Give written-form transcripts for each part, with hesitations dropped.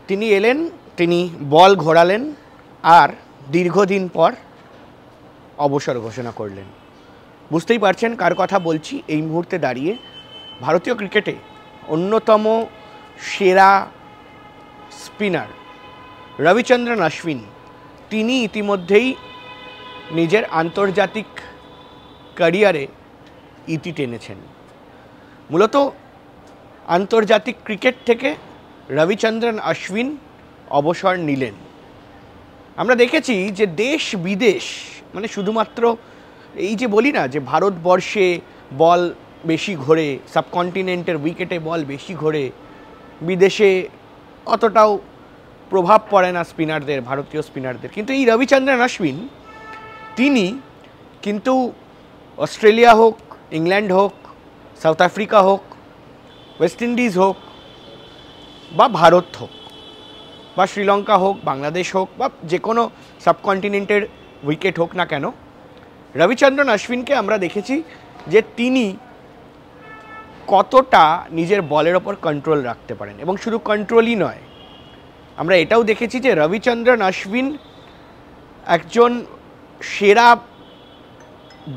তিনি এলেন, তিনি বল ঘোরালেন আর দীর্ঘদিন পর অবসর ঘোষণা করলেন। বুঝতেই পারছেন কার কথা বলছি। এই মুহূর্তে দাঁড়িয়ে ভারতীয় ক্রিকেটে অন্যতম সেরা স্পিনার রবিচন্দ্রন অশ্বিন, তিনি ইতিমধ্যেই নিজের আন্তর্জাতিক ক্যারিয়ারে ইতি টেনেছেন। মূলত আন্তর্জাতিক ক্রিকেট থেকে রবিচন্দ্রন অশ্বিন অবসর নিলেন। আমরা দেখেছি যে দেশ বিদেশ, মানে শুধুমাত্র এই যে বলি না যে ভারতবর্ষে বল বেশি ঘোরে, সাবকন্টিনেন্টের উইকেটে বল বেশি ঘোরে, বিদেশে অতটাও প্রভাব পড়ে না স্পিনারদের, ভারতীয় স্পিনারদের, কিন্তু এই রবিচন্দ্রন অশ্বিন তিনি কিন্তু অস্ট্রেলিয়া হোক, ইংল্যান্ড হোক, সাউথ আফ্রিকা হোক, ওয়েস্ট ইন্ডিজ হোক, বা ভারত হোক, বা শ্রীলঙ্কা হোক, বাংলাদেশ হোক, বা যে কোনো সাবকন্টিনেন্টের উইকেট হোক না কেন, রবিচন্দ্রন অশ্বিনকে আমরা দেখেছি যে তিনি কতটা নিজের বলের ওপর কন্ট্রোল রাখতে পারেন। এবং শুধু কন্ট্রোলই নয়, আমরা এটাও দেখেছি যে রবিচন্দ্রন অশ্বিন একজন সেরা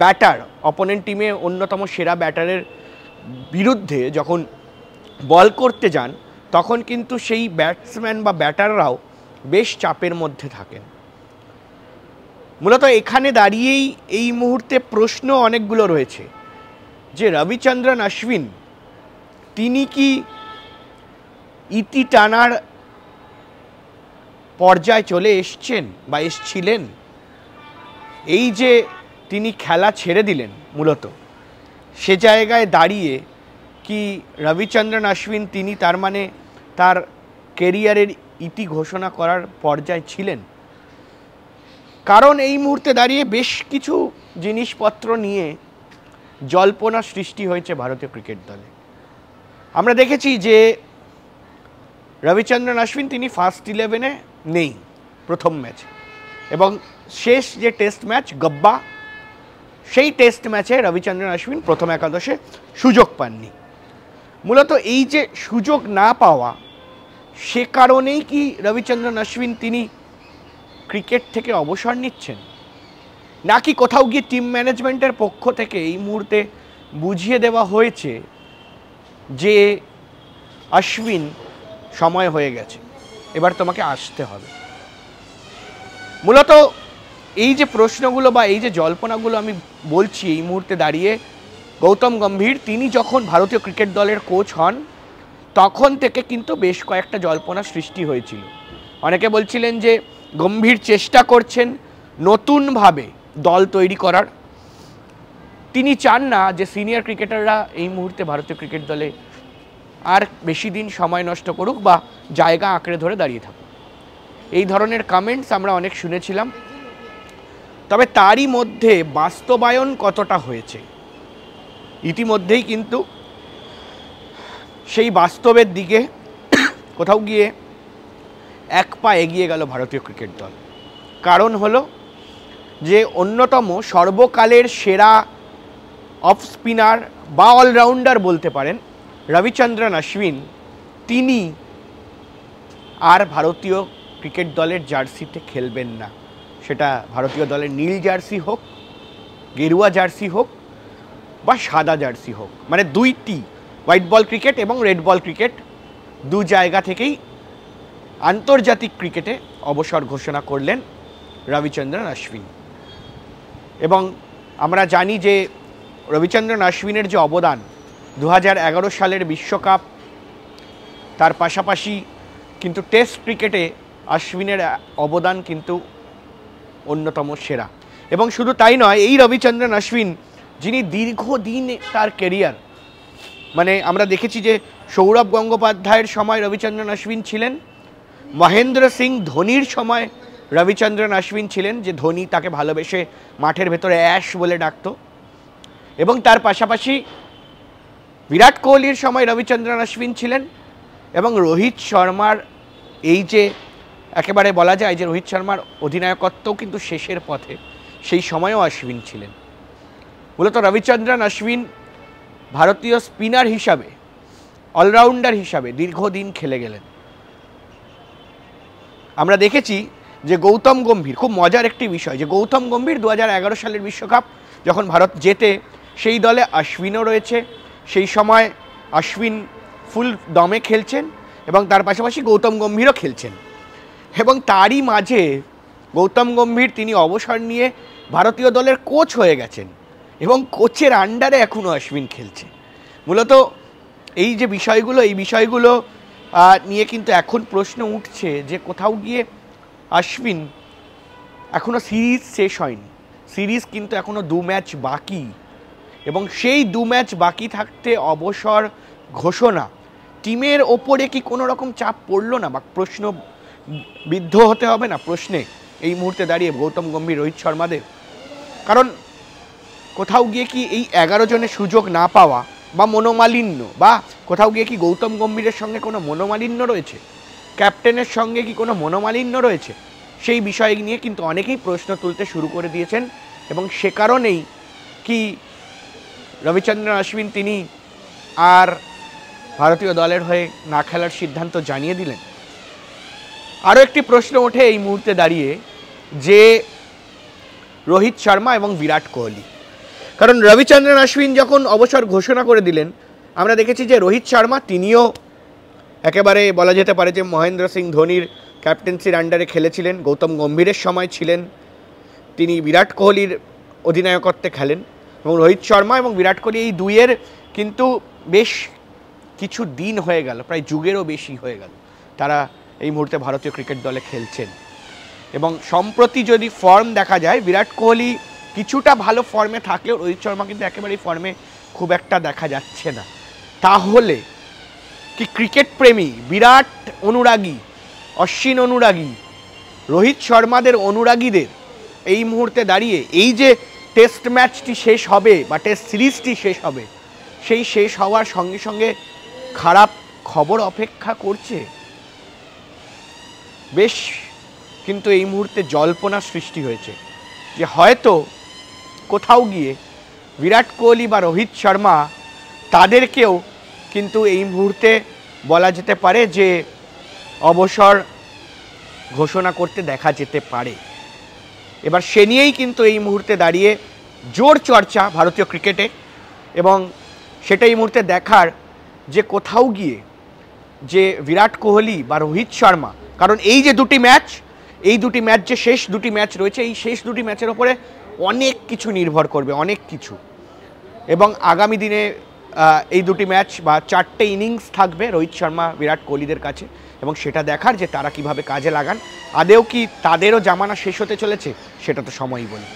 ব্যাটার, অপোনেন্ট টিমে অন্যতম সেরা ব্যাটারের বিরুদ্ধে যখন বল করতে যান তখন কিন্তু সেই ব্যাটসম্যান বা ব্যাটাররাও বেশ চাপের মধ্যে থাকেন। মূলত এখানে দাঁড়িয়েই এই মুহূর্তে প্রশ্ন অনেকগুলো রয়েছে যে রবিচন্দ্রন অশ্বিন তিনি কি ইতি টানার পর্যায়ে চলে এসছেন বা এসছিলেন? এই যে তিনি খেলা ছেড়ে দিলেন, মূলত সে জায়গায় দাঁড়িয়ে কি রবিচন্দ্রন অশ্বিন তিনি তার মানে তার কেরিয়ারের ইতি ঘোষণা করার পর্যায়ে ছিলেন? কারণ এই মুহূর্তে দাঁড়িয়ে বেশ কিছু জিনিসপত্র নিয়ে জল্পনা সৃষ্টি হয়েছে ভারতীয় ক্রিকেট দলে। আমরা দেখেছি যে রবিচন্দ্রন অশ্বিন তিনি ফার্স্ট 11-এ নেই প্রথম ম্যাচে, এবং শেষ যে টেস্ট ম্যাচ গব্বা, সেই টেস্ট ম্যাচে রবিচন্দ্রন অশ্বিন প্রথম একাদশে সুযোগ পাননি। মূলত এই যে সুযোগ না পাওয়া, সে কারণেই কি রবিচন্দ্রন অশ্বিন তিনি ক্রিকেট থেকে অবসর নিচ্ছেন, নাকি কোথাও গিয়ে টিম ম্যানেজমেন্টের পক্ষ থেকে এই মুহূর্তে বুঝিয়ে দেওয়া হয়েছে যে অশ্বিন সময় হয়ে গেছে, এবার তোমাকে আসতে হবে? মূলত এই যে প্রশ্নগুলো বা এই যে জল্পনাগুলো আমি বলছি, এই মুহূর্তে দাঁড়িয়ে গৌতম গম্ভীর তিনি যখন ভারতীয় ক্রিকেট দলের কোচ হন তখন থেকে কিন্তু বেশ কয়েকটা জল্পনা সৃষ্টি হয়েছিল। অনেকে বলছিলেন যে গম্ভীর চেষ্টা করছেন নতুনভাবে দল তৈরি করার, তিনি চান না যে সিনিয়র ক্রিকেটাররা এই মুহূর্তে ভারতীয় ক্রিকেট দলে আর বেশি দিন সময় নষ্ট করুক বা জায়গা আঁকড়ে ধরে দাঁড়িয়ে থাকুক। এই ধরনের কমেন্টস আমরা অনেক শুনেছিলাম। তবে তারই মধ্যে বাস্তবায়ন কতটা হয়েছে, ইতিমধ্যেই কিন্তু সেই বাস্তবের দিকে কোথাও গিয়ে এক পা এগিয়ে গেল ভারতীয় ক্রিকেট দল। কারণ হলো যে অন্যতম সর্বকালের সেরা অফ স্পিনার বা অলরাউন্ডার বলতে পারেন রবিচন্দ্রন অশ্বিন, তিনি আর ভারতীয় ক্রিকেট দলের জার্সিতে খেলবেন না। সেটা ভারতীয় দলের নীল জার্সি হোক, গেরুয়া জার্সি হোক, বা সাদা জার্সি হোক, মানে দুইটি হোয়াইট বল ক্রিকেট এবং রেড বল ক্রিকেট, দু জায়গা থেকেই আন্তর্জাতিক ক্রিকেটে অবসর ঘোষণা করলেন রবিচন্দ্রন অশ্বিন। এবং আমরা জানি যে রবিচন্দ্রন অশ্বিনের যে অবদান 2011 সালের বিশ্বকাপ, তার পাশাপাশি কিন্তু টেস্ট ক্রিকেটে অশ্বিনের অবদান কিন্তু অন্যতম সেরা। এবং শুধু তাই নয়, এই রবিচন্দ্রন অশ্বিন যিনি দীর্ঘদিন তার কেরিয়ার, মানে আমরা দেখেছি যে সৌরভ গঙ্গোপাধ্যায়ের সময় রবিচন্দ্রন অশ্বিন ছিলেন, মহেন্দ্র সিং ধোনির সময় রবিচন্দ্রন অশ্বিন ছিলেন, যে ধোনি তাকে ভালোবেসে মাঠের ভেতরে অ্যাশ বলে ডাকত, এবং তার পাশাপাশি বিরাট কোহলির সময় রবিচন্দ্রন অশ্বিন ছিলেন, এবং রোহিত শর্মার এই যে একেবারে বলা যায় যে রোহিত শর্মার অধিনায়কত্বও কিন্তু শেষের পথে, সেই সময়েও অশ্বিন ছিলেন। মূলত রবিচন্দ্রন অশ্বিন ভারতীয় স্পিনার হিসাবে, অলরাউন্ডার হিসাবে দীর্ঘদিন খেলে গেলেন। আমরা দেখেছি যে গৌতম গম্ভীর, খুব মজার একটি বিষয় যে গৌতম গম্ভীর 2011 সালের বিশ্বকাপ যখন ভারত জেতে সেই দলে অশ্বিনও রয়েছে, সেই সময় অশ্বিন ফুল দমে খেলছেন এবং তার পাশাপাশি গৌতম গম্ভীরও খেলছেন, এবং তারই মাঝে গৌতম গম্ভীর তিনি অবসর নিয়ে ভারতীয় দলের কোচ হয়ে গেছেন এবং কোচের আন্ডারে এখনও অশ্বিন খেলছে। মূলত এই যে বিষয়গুলো, এই বিষয়গুলো নিয়ে কিন্তু এখন প্রশ্ন উঠছে যে কোথাও গিয়ে অশ্বিন, এখনও সিরিজ শেষ হয়নি, সিরিজ কিন্তু এখনও 2 ম্যাচ বাকি, এবং সেই 2 ম্যাচ বাকি থাকতে অবসর ঘোষণা, টিমের ওপরে কি কোনো রকম চাপ পড়লো না বা প্রশ্ন বিদ্ধ হতে হবে না প্রশ্নে এই মুহূর্তে দাঁড়িয়ে গৌতম গম্ভীর, রোহিত শর্মাদের? কারণ কোথাও গিয়ে কি এই 11 জনের সুযোগ না পাওয়া বা মনোমালিন্য, বা কোথাও গিয়ে কি গৌতম গম্ভীরের সঙ্গে কোনো মনোমালিন্য রয়েছে, ক্যাপ্টেনের সঙ্গে কি কোনো মনোমালিন্য রয়েছে, সেই বিষয় নিয়ে কিন্তু অনেকেই প্রশ্ন তুলতে শুরু করে দিয়েছেন, এবং সে কারণেই কি রবিচন্দ্রন অশ্বিন তিনি আর ভারতীয় দলের হয়ে না খেলার সিদ্ধান্ত জানিয়ে দিলেন। আরও একটি প্রশ্ন ওঠে এই মুহূর্তে দাঁড়িয়ে যে রোহিত শর্মা এবং বিরাট কোহলি, কারণ রবিচন্দ্রন অশ্বিন যখন অবসর ঘোষণা করে দিলেন, আমরা দেখেছি যে রোহিত শর্মা তিনিও একেবারে বলা যেতে পারে যে মহেন্দ্র সিং ধোনির ক্যাপ্টেন্সির আন্ডারে খেলেছিলেন, গৌতম গম্ভীরের সময় ছিলেন, তিনি বিরাট কোহলির অধিনায়কত্বে খেলেন, এবং রোহিত শর্মা এবং বিরাট কোহলি এই দুইয়ের কিন্তু বেশ কিছু দিন হয়ে গেল, প্রায় যুগেরও বেশি হয়ে গেল তারা এই মুহূর্তে ভারতীয় ক্রিকেট দলে খেলছেন। এবং সম্প্রতি যদি ফর্ম দেখা যায়, বিরাট কোহলি কিছুটা ভালো ফর্মে থাকলেও রোহিত শর্মা কিন্তু একেবারেই ফর্মে খুব একটা দেখা যাচ্ছে না। তাহলে কি ক্রিকেট প্রেমী, বিরাট অনুরাগী, অশ্বিন অনুরাগী, রোহিত শর্মাদের অনুরাগীদের এই মুহূর্তে দাঁড়িয়ে এই যে টেস্ট ম্যাচটি শেষ হবে বা টেস্ট সিরিজটি শেষ হবে, সেই শেষ হওয়ার সঙ্গে সঙ্গে খারাপ খবর অপেক্ষা করছে? বেশ কিন্তু এই মুহূর্তে জল্পনা সৃষ্টি হয়েছে যে হয়তো কোথাও গিয়ে বিরাট কোহলি বা রোহিত শর্মা তাদেরকেও কিন্তু এই মুহূর্তে বলা যেতে পারে যে অবসর ঘোষণা করতে দেখা যেতে পারে। এবার সে নিয়েই কিন্তু এই মুহূর্তে দাঁড়িয়ে জোর চর্চা ভারতীয় ক্রিকেটে, এবং সেটা এই মুহূর্তে দেখার যে কোথাও গিয়ে যে বিরাট কোহলি বা রোহিত শর্মা, কারণ এই যে দুটি ম্যাচ, এই দুটি ম্যাচ যে শেষ দুটি ম্যাচ রয়েছে, এই শেষ দুটি ম্যাচের ওপরে অনেক কিছু নির্ভর করবে, অনেক কিছু, এবং আগামী দিনে এই দুটি ম্যাচ বা 4টে ইনিংস থাকবে রোহিত শর্মা বিরাট কোহলিদের কাছে, এবং সেটা দেখার যে তারা কিভাবে কাজে লাগান। আদেও কি তাদেরও জামানা শেষ হতে চলেছে, সেটা তো সময়ই বলবে।